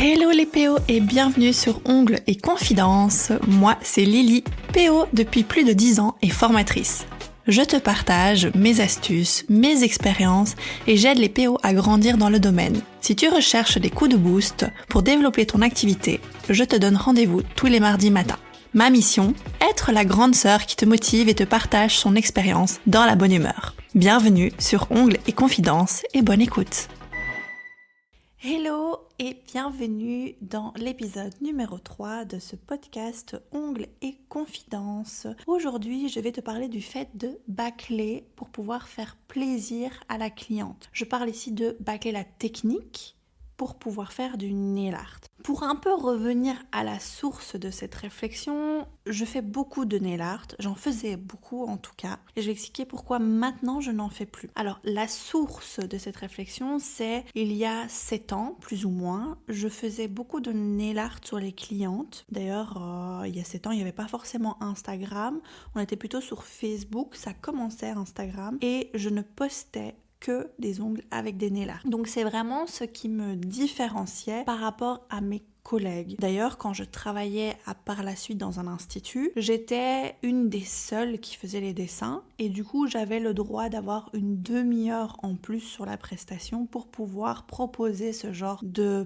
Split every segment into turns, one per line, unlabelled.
Hello les PO et bienvenue sur Ongles et Confidences. Moi, c'est Lily, PO depuis plus de 10 ans et formatrice. Je te partage mes astuces, mes expériences et j'aide les PO à grandir dans le domaine. Si tu recherches des coups de boost pour développer ton activité, je te donne rendez-vous tous les mardis matins. Ma mission, être la grande sœur qui te motive et te partage son expérience dans la bonne humeur. Bienvenue sur Ongles et Confidences et bonne écoute. Hello et bienvenue dans l'épisode numéro 3 de ce podcast Ongles et Confidences. Aujourd'hui, je vais te parler du fait de bâcler pour pouvoir faire plaisir à la cliente. Je parle ici de bâcler la technique pour pouvoir faire du nail art. Pour un peu revenir à la source de cette réflexion, je fais beaucoup de nail art, j'en faisais beaucoup en tout cas, et je vais expliquer pourquoi maintenant je n'en fais plus. Alors la source de cette réflexion, c'est il y a 7 ans, plus ou moins, je faisais beaucoup de nail art sur les clientes. D'ailleurs, il y a 7 ans, il n'y avait pas forcément Instagram, on était plutôt sur Facebook, ça commençait Instagram, et je ne postais que des ongles avec des nail art. Donc c'est vraiment ce qui me différenciait par rapport à mes collègues. D'ailleurs, quand je travaillais par la suite dans un institut, j'étais une des seules qui faisait les dessins et du coup, j'avais le droit d'avoir une demi-heure en plus sur la prestation pour pouvoir proposer ce genre de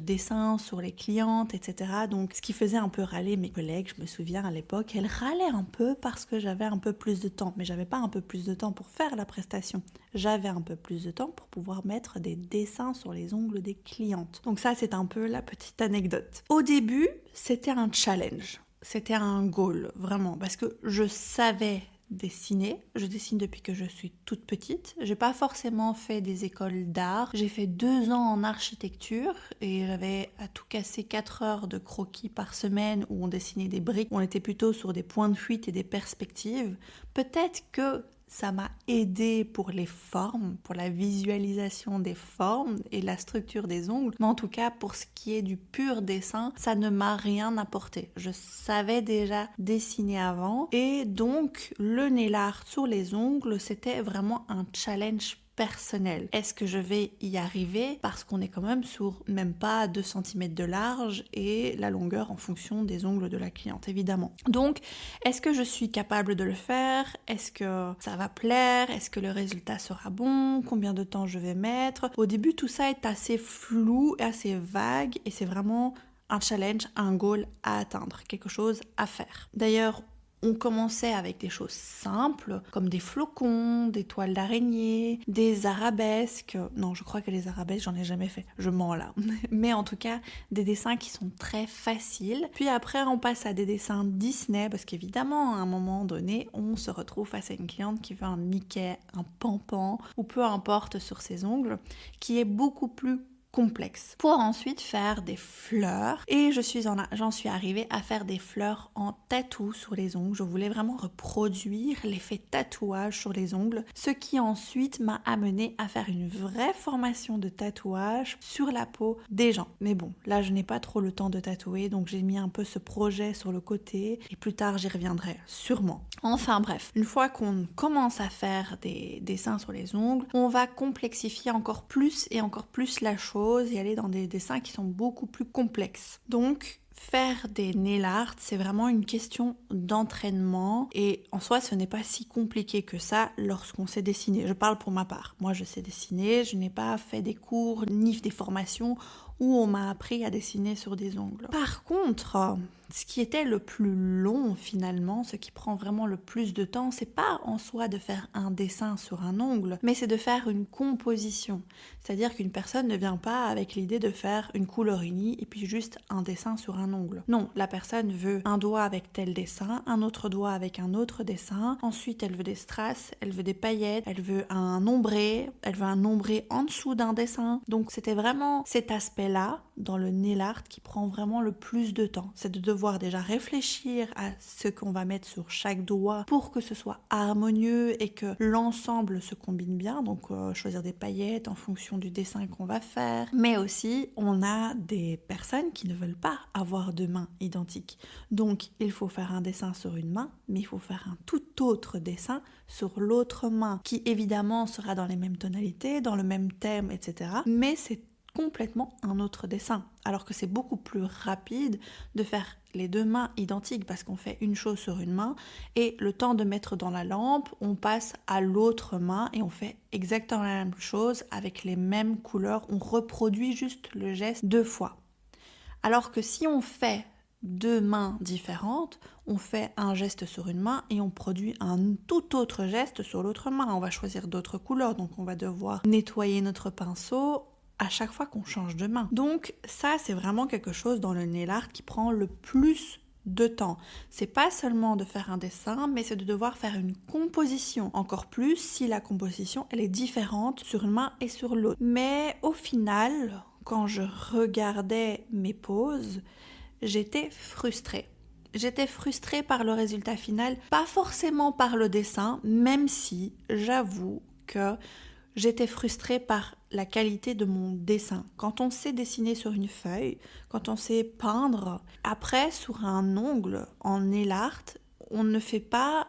dessin sur les clientes, etc. Donc, ce qui faisait un peu râler mes collègues, je me souviens à l'époque, elles râlaient un peu parce que j'avais un peu plus de temps, mais j'avais pas un peu plus de temps pour faire la prestation. J'avais un peu plus de temps pour pouvoir mettre des dessins sur les ongles des clientes. Donc ça, c'est un peu la petite anecdote. Au début, c'était un challenge. C'était un goal, vraiment, parce que je savais dessiner. Je dessine depuis que je suis toute petite. J'ai pas forcément fait des écoles d'art. J'ai fait 2 ans en architecture et j'avais à tout casser 4 heures de croquis par semaine où on dessinait des briques. On était plutôt sur des points de fuite et des perspectives. Peut-être que ça m'a aidé pour les formes, pour la visualisation des formes et la structure des ongles. Mais en tout cas, pour ce qui est du pur dessin, ça ne m'a rien apporté. Je savais déjà dessiner avant. Et donc, le nail art sur les ongles, c'était vraiment un challenge personnel. Est-ce que je vais y arriver? Parce qu'on est quand même sur même pas 2 cm de large et la longueur en fonction des ongles de la cliente, évidemment. Donc, est-ce que je suis capable de le faire? Est-ce que ça va plaire? Est-ce que le résultat sera bon? Combien de temps je vais mettre? Au début, tout ça est assez flou, assez vague et c'est vraiment un challenge, un goal à atteindre, quelque chose à faire. D'ailleurs, on commençait avec des choses simples, comme des flocons, des toiles d'araignée, des arabesques. Non, je crois que les arabesques, j'en ai jamais fait. Je mens là. Mais en tout cas, des dessins qui sont très faciles. Puis après, on passe à des dessins Disney, parce qu'évidemment, à un moment donné, on se retrouve face à une cliente qui veut un Mickey, un Pan-Pan, ou peu importe sur ses ongles, qui est beaucoup plus complexe pour ensuite faire des fleurs et j'en suis arrivée à faire des fleurs en tatou sur les ongles. Je voulais vraiment reproduire l'effet tatouage sur les ongles, ce qui ensuite m'a amenée à faire une vraie formation de tatouage sur la peau des gens. Mais bon, là je n'ai pas trop le temps de tatouer, donc j'ai mis un peu ce projet sur le côté et plus tard j'y reviendrai sûrement. Enfin bref, une fois qu'on commence à faire des dessins sur les ongles, on va complexifier encore plus et encore plus la chose et aller dans des dessins qui sont beaucoup plus complexes. Donc, faire des nail art, c'est vraiment une question d'entraînement et en soi, ce n'est pas si compliqué que ça lorsqu'on sait dessiner. Je parle pour ma part. Moi, je sais dessiner, je n'ai pas fait des cours ni des formations où on m'a appris à dessiner sur des ongles. Par contre, ce qui était le plus long finalement, ce qui prend vraiment le plus de temps, c'est pas en soi de faire un dessin sur un ongle, mais c'est de faire une composition. C'est-à-dire qu'une personne ne vient pas avec l'idée de faire une couleur unie et puis juste un dessin sur un ongle. Non, la personne veut un doigt avec tel dessin, un autre doigt avec un autre dessin, ensuite elle veut des strass, elle veut des paillettes, elle veut un ombré, elle veut un ombré en dessous d'un dessin. Donc c'était vraiment cet aspect-là dans le nail art qui prend vraiment le plus de temps. C'est de devoir déjà réfléchir à ce qu'on va mettre sur chaque doigt pour que ce soit harmonieux et que l'ensemble se combine bien. Donc choisir des paillettes en fonction du dessin qu'on va faire. Mais aussi, on a des personnes qui ne veulent pas avoir 2 mains identiques. Donc il faut faire un dessin sur une main, mais il faut faire un tout autre dessin sur l'autre main qui évidemment sera dans les mêmes tonalités, dans le même thème, etc. Mais c'est complètement un autre dessin. Alors que c'est beaucoup plus rapide de faire les deux mains identiques parce qu'on fait une chose sur une main et le temps de mettre dans la lampe, on passe à l'autre main et on fait exactement la même chose avec les mêmes couleurs. On reproduit juste le geste 2 fois. Alors que si on fait 2 mains différentes, on fait un geste sur une main et on produit un tout autre geste sur l'autre main. On va choisir d'autres couleurs, donc on va devoir nettoyer notre pinceau à chaque fois qu'on change de main. Donc ça, c'est vraiment quelque chose dans le nail art qui prend le plus de temps. C'est pas seulement de faire un dessin, mais c'est de devoir faire une composition. Encore plus si la composition, elle est différente sur une main et sur l'autre. Mais au final, quand je regardais mes poses, j'étais frustrée. J'étais frustrée par le résultat final, pas forcément par le dessin, même si j'avoue que j'étais frustrée par la qualité de mon dessin. Quand on sait dessiner sur une feuille, quand on sait peindre, après sur un ongle en nail art, on ne fait pas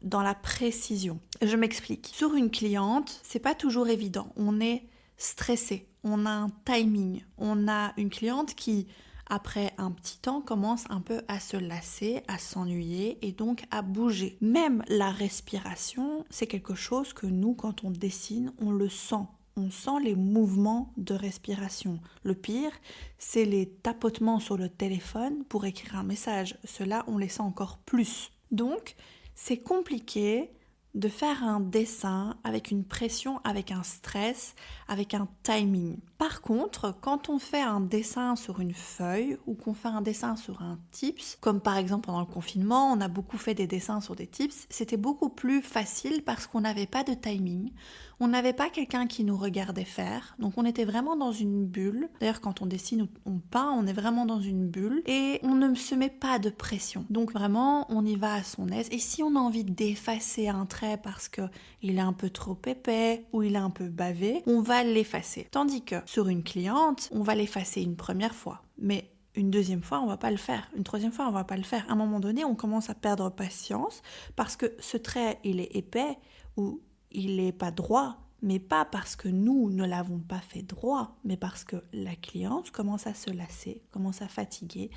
dans la précision. Je m'explique. Sur une cliente, c'est pas toujours évident. On est stressé, on a un timing, on a une cliente qui après un petit temps, commence un peu à se lasser, à s'ennuyer et donc à bouger. Même la respiration, c'est quelque chose que nous, quand on dessine, on le sent. On sent les mouvements de respiration. Le pire, c'est les tapotements sur le téléphone pour écrire un message. Cela, on les sent encore plus. Donc, c'est compliqué de faire un dessin avec une pression, avec un stress, avec un timing. Par contre, quand on fait un dessin sur une feuille ou qu'on fait un dessin sur un tips, comme par exemple pendant le confinement, on a beaucoup fait des dessins sur des tips, c'était beaucoup plus facile parce qu'on n'avait pas de timing, on n'avait pas quelqu'un qui nous regardait faire, donc on était vraiment dans une bulle. D'ailleurs, quand on dessine ou on peint, on est vraiment dans une bulle et on ne se met pas de pression. Donc vraiment, on y va à son aise. Et si on a envie d'effacer un trait parce qu'il est un peu trop épais ou il est un peu bavé, on va l'effacer. Tandis que sur une cliente, on va l'effacer une première fois, mais une deuxième fois, on va pas le faire. Une troisième fois, on va pas le faire. À un moment donné, on commence à perdre patience parce que ce trait, il est épais ou il n'est pas droit, mais pas parce que nous ne l'avons pas fait droit, mais parce que la cliente commence à se lasser, commence à fatiguer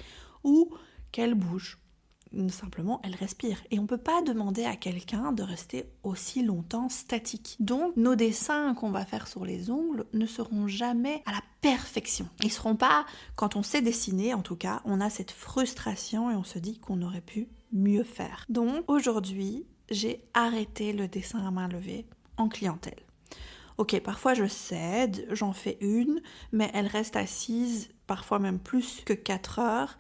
ou qu'elle bouge. Simplement, elle respire. Et on ne peut pas demander à quelqu'un de rester aussi longtemps statique. Donc, nos dessins qu'on va faire sur les ongles ne seront jamais à la perfection. Ils ne seront pas, quand on sait dessiner, en tout cas, on a cette frustration et on se dit qu'on aurait pu mieux faire. Donc, aujourd'hui, j'ai arrêté le dessin à main levée en clientèle. Ok, parfois je cède, j'en fais une, mais elle reste assise, parfois même plus que 4 heures.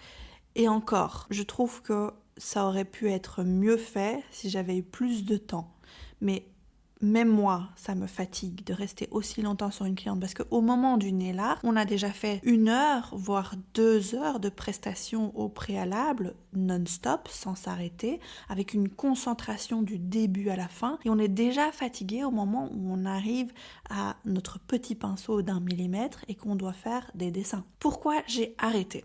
Et encore, je trouve que ça aurait pu être mieux fait si j'avais eu plus de temps. Mais même moi, ça me fatigue de rester aussi longtemps sur une cliente parce qu'au moment du nail art, on a déjà fait 1 heure, voire 2 heures de prestation au préalable, non-stop, sans s'arrêter, avec une concentration du début à la fin. Et on est déjà fatigué au moment où on arrive à notre petit pinceau d'1 millimètre et qu'on doit faire des dessins. Pourquoi j'ai arrêté ?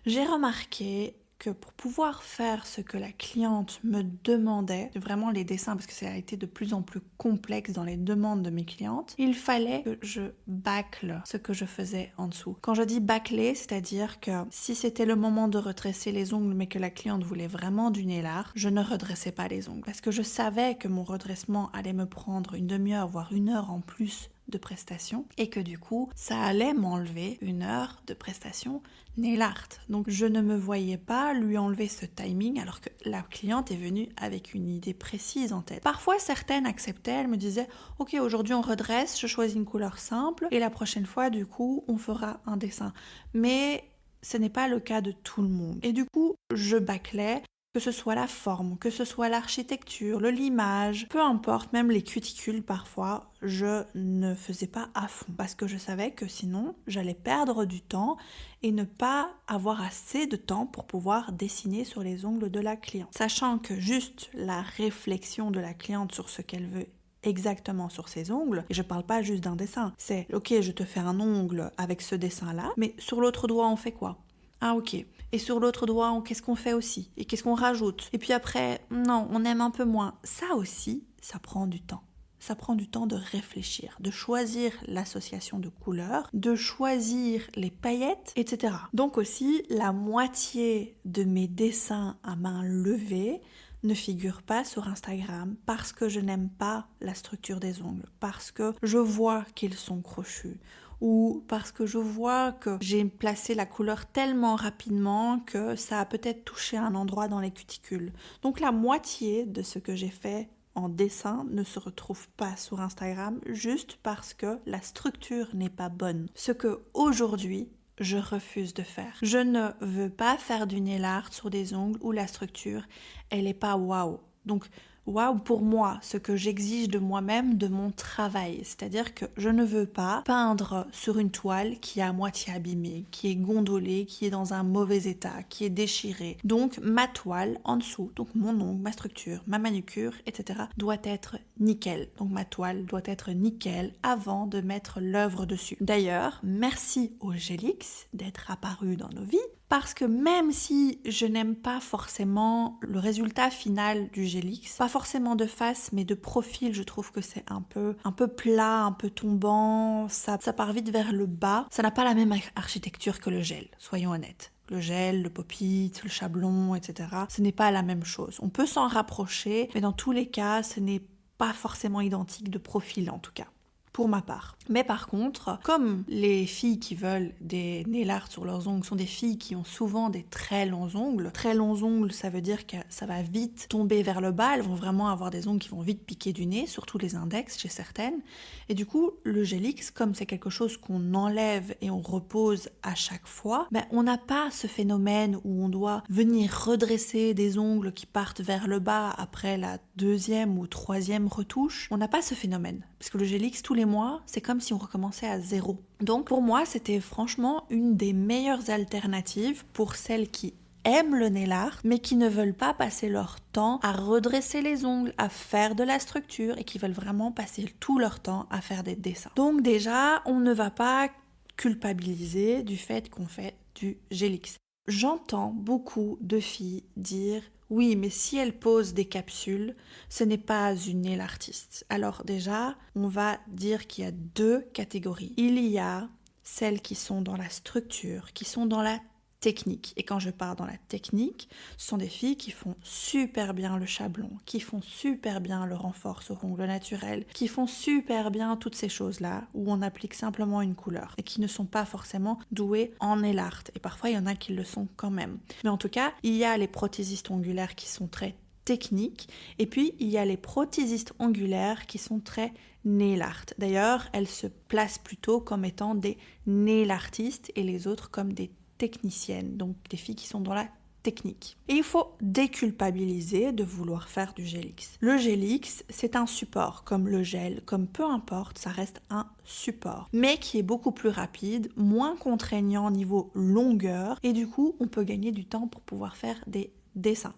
J'ai remarqué que pour pouvoir faire ce que la cliente me demandait, vraiment les dessins, parce que ça a été de plus en plus complexe dans les demandes de mes clientes, il fallait que je bâcle ce que je faisais en dessous. Quand je dis bâcler, c'est-à-dire que si c'était le moment de redresser les ongles, mais que la cliente voulait vraiment du nail art, je ne redressais pas les ongles, parce que je savais que mon redressement allait me prendre une demi-heure, voire 1 heure en plus de prestation et que du coup ça allait m'enlever 1 heure de prestation nail art. Donc je ne me voyais pas lui enlever ce timing alors que la cliente est venue avec une idée précise en tête. Parfois certaines acceptaient, elles me disaient ok, aujourd'hui on redresse, je choisis une couleur simple et la prochaine fois du coup on fera un dessin. Mais ce n'est pas le cas de tout le monde. Et du coup je bâclais, que ce soit la forme, que ce soit l'architecture, le limage, peu importe, même les cuticules parfois, je ne faisais pas à fond parce que je savais que sinon j'allais perdre du temps et ne pas avoir assez de temps pour pouvoir dessiner sur les ongles de la cliente. Sachant que juste la réflexion de la cliente sur ce qu'elle veut exactement sur ses ongles, et je parle pas juste d'un dessin, c'est ok, je te fais un ongle avec ce dessin-là, mais sur l'autre doigt on fait quoi ? Ah ok. Et sur l'autre doigt, qu'est-ce qu'on fait aussi ? Et qu'est-ce qu'on rajoute ? Et puis après, non, on aime un peu moins. Ça aussi, ça prend du temps. ça prend du temps de réfléchir, de choisir l'association de couleurs, de choisir les paillettes, etc. Donc aussi, la moitié de mes dessins à main levée ne figurent pas sur Instagram parce que je n'aime pas la structure des ongles, parce que je vois qu'ils sont crochus, ou parce que je vois que j'ai placé la couleur tellement rapidement que ça a peut-être touché un endroit dans les cuticules. Donc la moitié de ce que j'ai fait en dessin ne se retrouve pas sur Instagram juste parce que la structure n'est pas bonne. Ce que aujourd'hui, je refuse de faire. Je ne veux pas faire du nail art sur des ongles où la structure, elle n'est pas waouh. Donc, waouh pour moi, ce que j'exige de moi-même, de mon travail. C'est-à-dire que je ne veux pas peindre sur une toile qui est à moitié abîmée, qui est gondolée, qui est dans un mauvais état, qui est déchirée. Donc, ma toile en dessous, donc mon ongle, ma structure, ma manucure, etc., doit être nickel. Donc, ma toile doit être nickel avant de mettre l'œuvre dessus. D'ailleurs, merci au Gelix d'être apparu dans nos vies. Parce que même si je n'aime pas forcément le résultat final du Gelix, pas forcément de face mais de profil, je trouve que c'est un peu plat, un peu tombant, ça part vite vers le bas. Ça n'a pas la même architecture que le gel, soyons honnêtes. Le gel, le pop-it, le chablon, etc. Ce n'est pas la même chose. On peut s'en rapprocher, mais dans tous les cas, ce n'est pas forcément identique de profil en tout cas. Pour ma part. Mais par contre, comme les filles qui veulent des nail art sur leurs ongles sont des filles qui ont souvent des très longs ongles, ça veut dire que ça va vite tomber vers le bas, elles vont vraiment avoir des ongles qui vont vite piquer du nez, surtout les index chez certaines. Et du coup, le Gelix, comme c'est quelque chose qu'on enlève et on repose à chaque fois, on n'a pas ce phénomène où on doit venir redresser des ongles qui partent vers le bas après la deuxième ou troisième retouche. On n'a pas ce phénomène, parce que le Gelix, tous les mois, c'est comme si on recommençait à zéro. Donc pour moi, c'était franchement une des meilleures alternatives pour celles qui aiment le nail art, mais qui ne veulent pas passer leur temps à redresser les ongles, à faire de la structure et qui veulent vraiment passer tout leur temps à faire des dessins. Donc déjà, on ne va pas culpabiliser du fait qu'on fait du Gelix. J'entends beaucoup de filles dire « Oui, mais si elle pose des capsules, ce n'est pas une nail artiste. » Alors déjà, on va dire qu'il y a deux catégories. Il y a celles qui sont dans la structure, qui sont dans la technique. Et quand je parle dans la technique, ce sont des filles qui font super bien le chablon, qui font super bien le renfort sur ongles naturels, qui font super bien toutes ces choses-là où on applique simplement une couleur et qui ne sont pas forcément douées en nail art. Et parfois, il y en a qui le sont quand même. Mais en tout cas, il y a les prothésistes ongulaires qui sont très techniques et puis il y a les prothésistes ongulaires qui sont très nail art. D'ailleurs, elles se placent plutôt comme étant des nail artistes et les autres comme des techniciennes, donc des filles qui sont dans la technique. Et il faut déculpabiliser de vouloir faire du Gelix. Le Gelix, c'est un support, comme le gel, comme peu importe, ça reste un support, mais qui est beaucoup plus rapide, moins contraignant niveau longueur, et du coup, on peut gagner du temps pour pouvoir faire des dessins.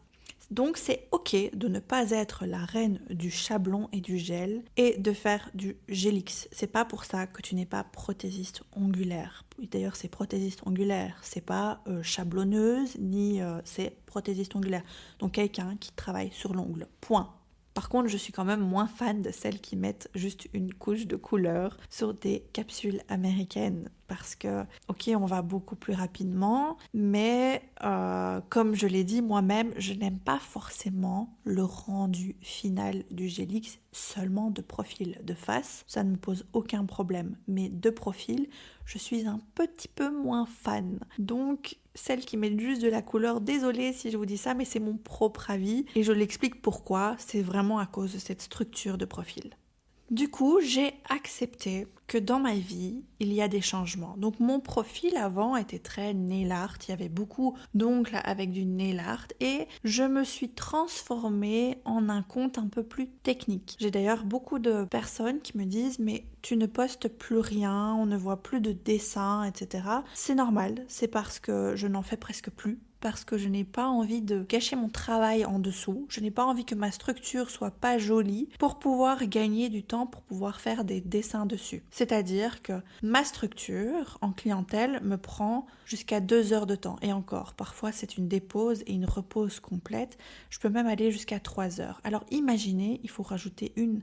Donc c'est ok de ne pas être la reine du chablon et du gel et de faire du Gelix. C'est pas pour ça que tu n'es pas prothésiste ongulaire. D'ailleurs c'est prothésiste ongulaire, c'est pas chablonneuse ni c'est prothésiste ongulaire. Donc quelqu'un qui travaille sur l'ongle. Point. Par contre, je suis quand même moins fan de celles qui mettent juste une couche de couleur sur des capsules américaines parce que, ok, on va beaucoup plus rapidement, mais comme je l'ai dit moi-même, je n'aime pas forcément le rendu final du Gelix seulement de profil, de face. Ça ne me pose aucun problème, mais de profil, je suis un petit peu moins fan. Donc, celles qui mettent juste de la couleur, désolée si je vous dis ça, mais c'est mon propre avis et je l'explique pourquoi, c'est vraiment à cause de cette structure de profil. Du coup, j'ai accepté que dans ma vie, il y a des changements. Donc mon profil avant était très nail art, il y avait beaucoup d'ongles avec du nail art et je me suis transformée en un compte un peu plus technique. J'ai d'ailleurs beaucoup de personnes qui me disent « mais tu ne postes plus rien, on ne voit plus de dessins, etc. » C'est normal, c'est parce que je n'en fais presque plus. parce que je n'ai pas envie de gâcher mon travail en dessous. Je n'ai pas envie que ma structure soit pas jolie pour pouvoir gagner du temps, pour pouvoir faire des dessins dessus. C'est-à-dire que ma structure en clientèle me prend jusqu'à 2 heures de temps. Et encore, parfois c'est une dépose et une repose complète. Je peux même aller jusqu'à 3 heures. Alors imaginez, il faut rajouter 1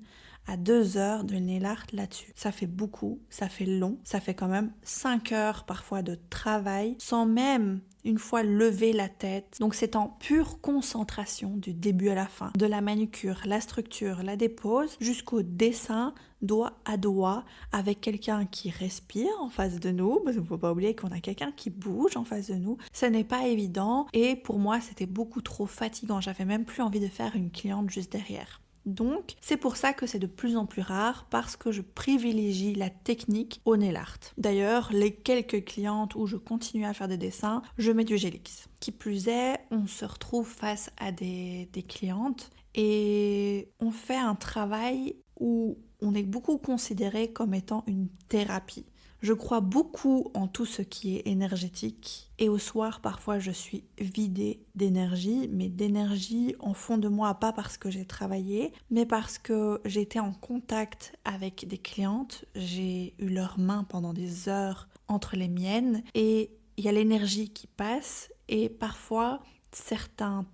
à 2 heures de nail art là-dessus. Ça fait beaucoup, ça fait long, ça fait quand même 5 heures parfois de travail sans même une fois lever la tête. Donc c'est en pure concentration du début à la fin, de la manucure, la structure, la dépose, jusqu'au dessin doigt à doigt avec quelqu'un qui respire en face de nous, parce qu'il ne faut pas oublier qu'on a quelqu'un qui bouge en face de nous. Ce n'est pas évident et pour moi c'était beaucoup trop fatigant. J'avais même plus envie de faire une cliente juste derrière. Donc, c'est pour ça que c'est de plus en plus rare parce que je privilégie la technique au nail art. D'ailleurs, les quelques clientes où je continue à faire des dessins, je mets du Gelix. Qui plus est, on se retrouve face à des clientes et on fait un travail où on est beaucoup considéré comme étant une thérapie. Je crois beaucoup en tout ce qui est énergétique et au soir parfois je suis vidée d'énergie, mais d'énergie en fond de moi, pas parce que j'ai travaillé, mais parce que j'ai été en contact avec des clientes, j'ai eu leurs mains pendant des heures entre les miennes et il y a l'énergie qui passe et parfois certains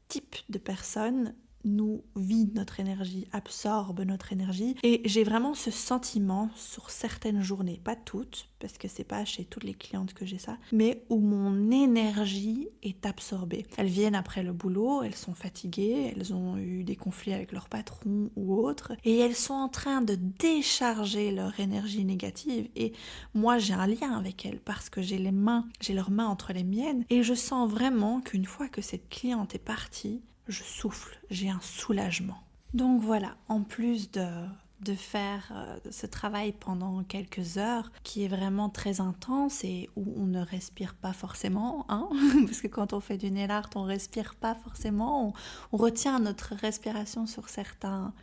types de personnes nous vide notre énergie, absorbe notre énergie. Et j'ai vraiment ce sentiment sur certaines journées, pas toutes, parce que c'est pas chez toutes les clientes que j'ai ça, mais où mon énergie est absorbée. Elles viennent après le boulot, elles sont fatiguées, elles ont eu des conflits avec leur patron ou autre, et elles sont en train de décharger leur énergie négative. Et moi, j'ai un lien avec elles parce que j'ai leurs mains entre les miennes, et je sens vraiment qu'une fois que cette cliente est partie, je souffle, j'ai un soulagement. Donc voilà, en plus de faire ce travail pendant quelques heures qui est vraiment très intense et où on ne respire pas forcément, hein parce que quand on fait du nail art, on respire pas forcément, on retient notre respiration sur certains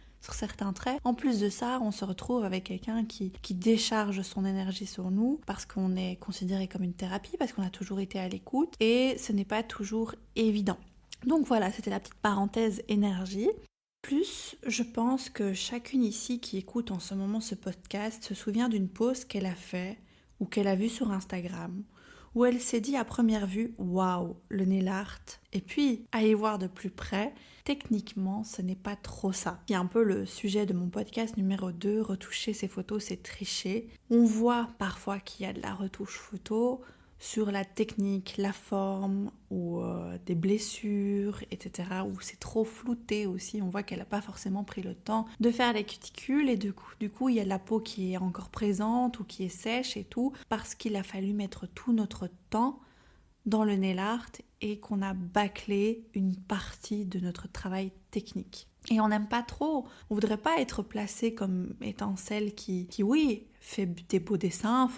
traits. En plus de ça, on se retrouve avec quelqu'un qui décharge son énergie sur nous parce qu'on est considéré comme une thérapie, parce qu'on a toujours été à l'écoute et ce n'est pas toujours évident. Donc voilà, c'était la petite parenthèse énergie. Plus, je pense que chacune ici qui écoute en ce moment ce podcast se souvient d'une pause qu'elle a fait ou qu'elle a vue sur Instagram, où elle s'est dit à première vue « Waouh, le nail art !» Et puis, à y voir de plus près, techniquement, ce n'est pas trop ça. C'est un peu le sujet de mon podcast numéro 2, retoucher ses photos, c'est tricher. On voit parfois qu'il y a de la retouche photo, sur la technique, la forme ou des blessures, etc. Où c'est trop flouté aussi. On voit qu'elle n'a pas forcément pris le temps de faire les cuticules et du coup, il y a la peau qui est encore présente ou qui est sèche et tout parce qu'il a fallu mettre tout notre temps dans le nail art et qu'on a bâclé une partie de notre travail technique. Et on n'aime pas trop, on voudrait pas être placé comme étant celle qui oui, fait des beaux dessins,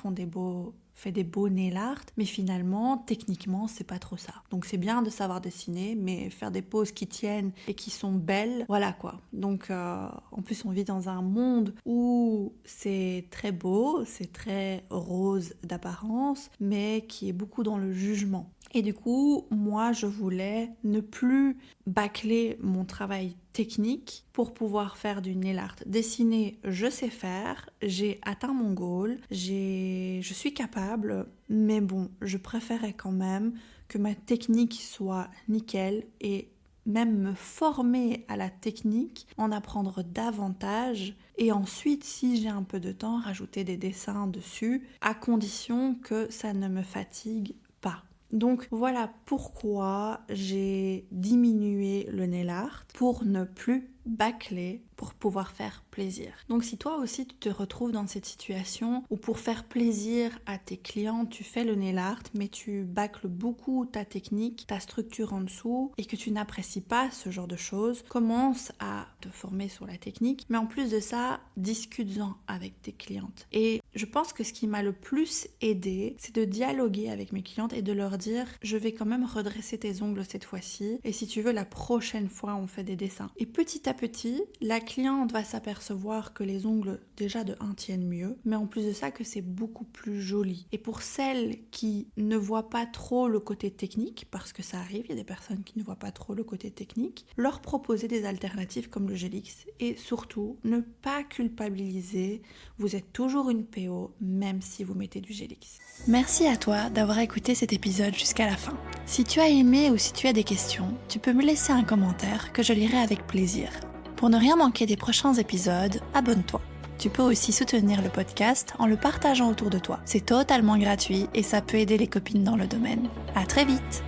fait des beaux nail art, mais finalement, techniquement, c'est pas trop ça. Donc c'est bien de savoir dessiner, mais faire des poses qui tiennent et qui sont belles, voilà quoi. Donc en plus, on vit dans un monde où c'est très beau, c'est très rose d'apparence, mais qui est beaucoup dans le jugement. Et du coup, moi, je voulais ne plus bâcler mon travail technique pour pouvoir faire du nail art. Dessiner, je sais faire, j'ai atteint mon goal, je suis capable, mais bon, je préférais quand même que ma technique soit nickel et même me former à la technique, en apprendre davantage et ensuite, si j'ai un peu de temps, rajouter des dessins dessus, à condition que ça ne me fatigue pas. Donc voilà pourquoi j'ai diminué le nail art pour ne plus bâcler, pour pouvoir faire plaisir. Donc si toi aussi tu te retrouves dans cette situation où pour faire plaisir à tes clients, tu fais le nail art mais tu bâcles beaucoup ta technique, ta structure en dessous et que tu n'apprécies pas ce genre de choses, commence à te former sur la technique, mais en plus de ça, discute-en avec tes clientes. Et je pense que ce qui m'a le plus aidé, c'est de dialoguer avec mes clientes et de leur dire « je vais quand même redresser tes ongles cette fois-ci et si tu veux, la prochaine fois, on fait des dessins. » Et petit à à petit, la cliente va s'apercevoir que les ongles déjà de 1 tiennent mieux, mais en plus de ça que c'est beaucoup plus joli. Et pour celles qui ne voient pas trop le côté technique, parce que ça arrive, il y a des personnes qui ne voient pas trop le côté technique, leur proposer des alternatives comme le Gelix et surtout ne pas culpabiliser, vous êtes toujours une PO même si vous mettez du Gelix. Merci à toi d'avoir écouté cet épisode jusqu'à la fin. Si tu as aimé ou si tu as des questions, tu peux me laisser un commentaire que je lirai avec plaisir. Pour ne rien manquer des prochains épisodes, abonne-toi. Tu peux aussi soutenir le podcast en le partageant autour de toi. C'est totalement gratuit et ça peut aider les copines dans le domaine. À très vite!